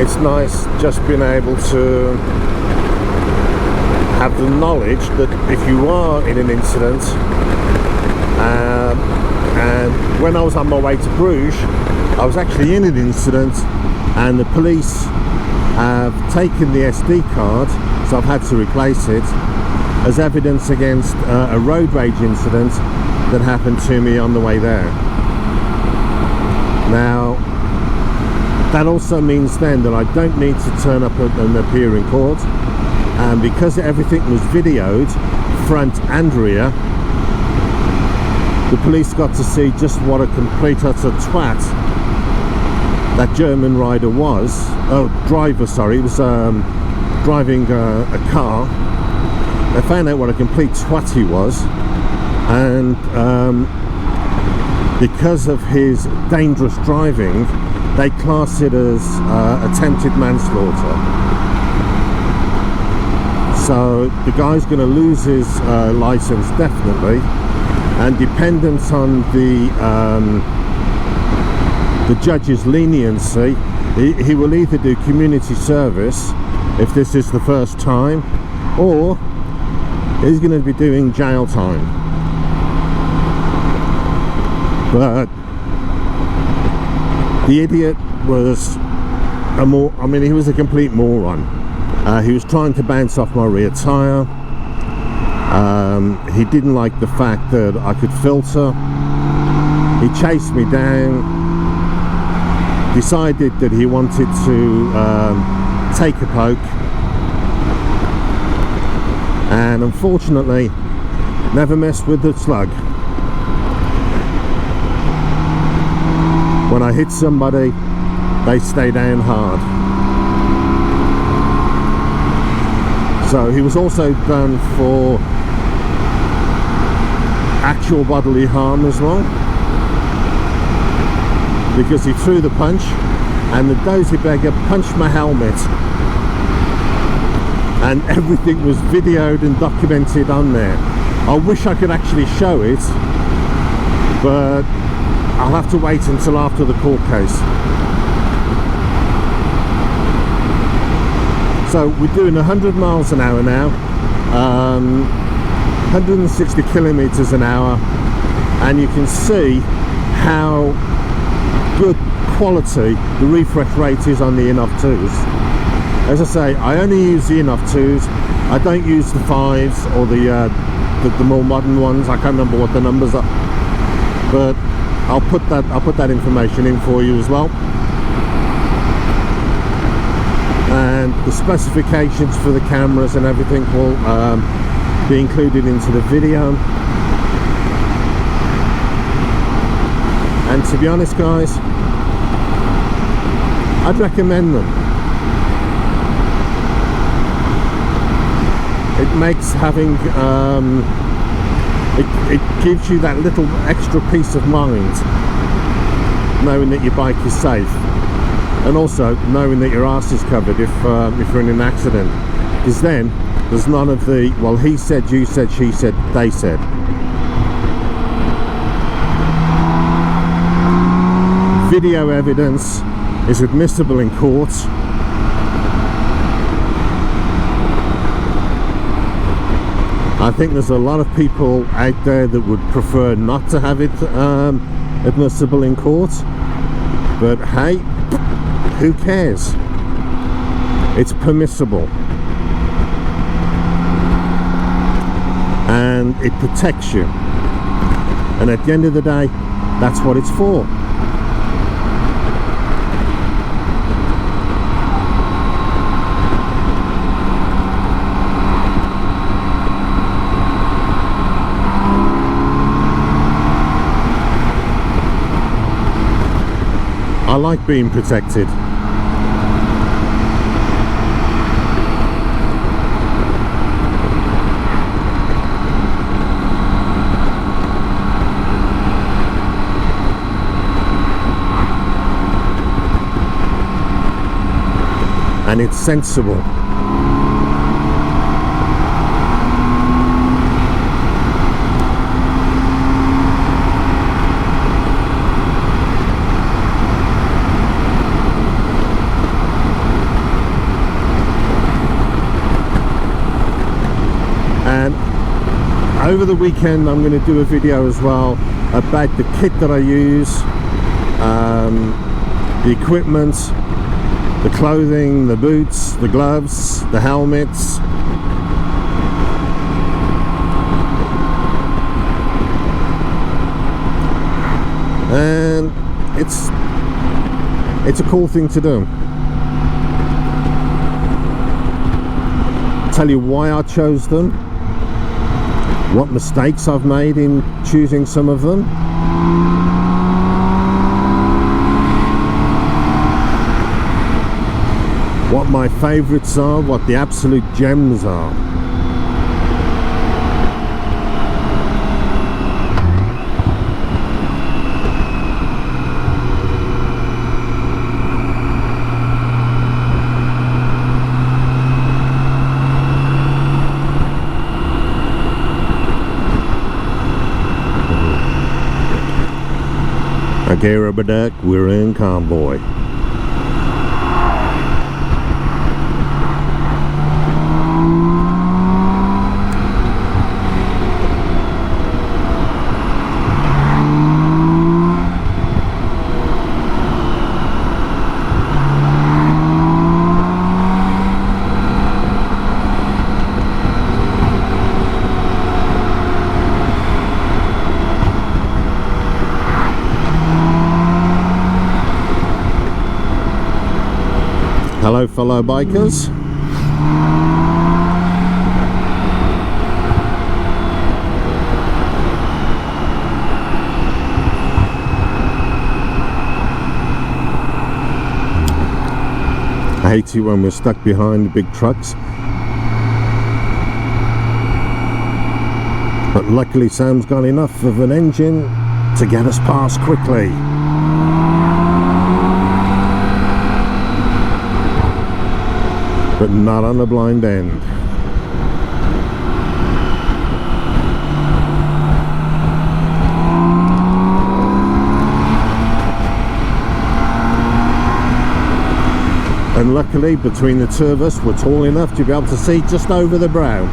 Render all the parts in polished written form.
it's nice just being able to have the knowledge that if you are in an incident, and when I was on my way to Bruges, I was actually in an incident, and the police have taken the SD card, so I've had to replace it, as evidence against a road rage incident that happened to me on the way there. Now, that also means then that I don't need to turn up and appear in court, and because everything was videoed, front and rear, the police got to see just what a complete utter twat that German rider was. Driver, sorry, he was driving a car. They found out what a complete twat he was, and because of his dangerous driving, they class it as attempted manslaughter. So the guy's going to lose his license definitely, and dependent on the judge's leniency, he will either do community service if this is the first time, or he's going to be doing jail time. But the idiot was he was a complete moron. He was trying to bounce off my rear tyre. He didn't like the fact that I could filter. He chased me down, decided that he wanted to take a poke, and unfortunately never messed with the slug. When I hit somebody, they stay down hard. So he was also done for actual bodily harm as well, because he threw the punch, and the dozy beggar punched my helmet, and everything was videoed and documented on there. I wish I could actually show it, but I'll have to wait until after the court case. So we're doing 100 miles an hour now, 160 kilometers an hour, and you can see how good quality the refresh rate is on the Innovv 2s. As I say, I only use the Innovv 2s. I don't use the 5s or the more modern ones. I can't remember what the numbers are, but I'll put that information in for you as well. And the specifications for the cameras and everything will be included into the video. And to be honest, guys, I'd recommend them. It makes having it gives you that little extra peace of mind, knowing that your bike is safe, and also knowing that your arse is covered if you're in an accident, because then there's none of the, well, he said, you said, she said, they said. Video evidence is admissible in court. I think there's a lot of people out there that would prefer not to have it admissible in court, but hey, who cares? It's permissible, and it protects you, and at the end of the day, that's what it's for. I like being protected. And it's sensible. Over the weekend I'm going to do a video as well about the kit that I use, the equipment, the clothing, the boots, the gloves, the helmets. And it's a cool thing to do. Tell you why I chose them, what mistakes I've made in choosing some of them, what my favorites are, what the absolute gems are. a.k.a. we're in convoy. Hello fellow bikers. I hate it when we're stuck behind the big trucks, but luckily Sam's got enough of an engine to get us past quickly. But not on a blind end. And luckily, between the two of us, we're tall enough to be able to see just over the brow.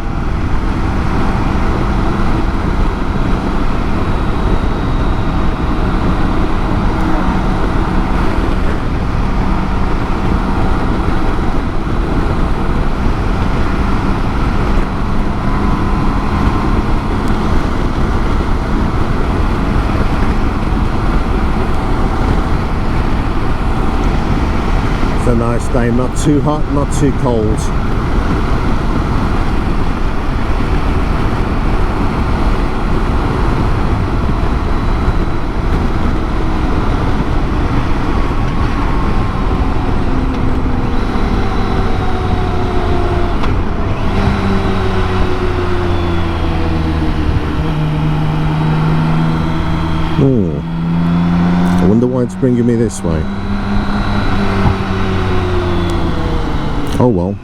A nice day, not too hot, not too cold. I wonder why it's bringing me this way. Oh well.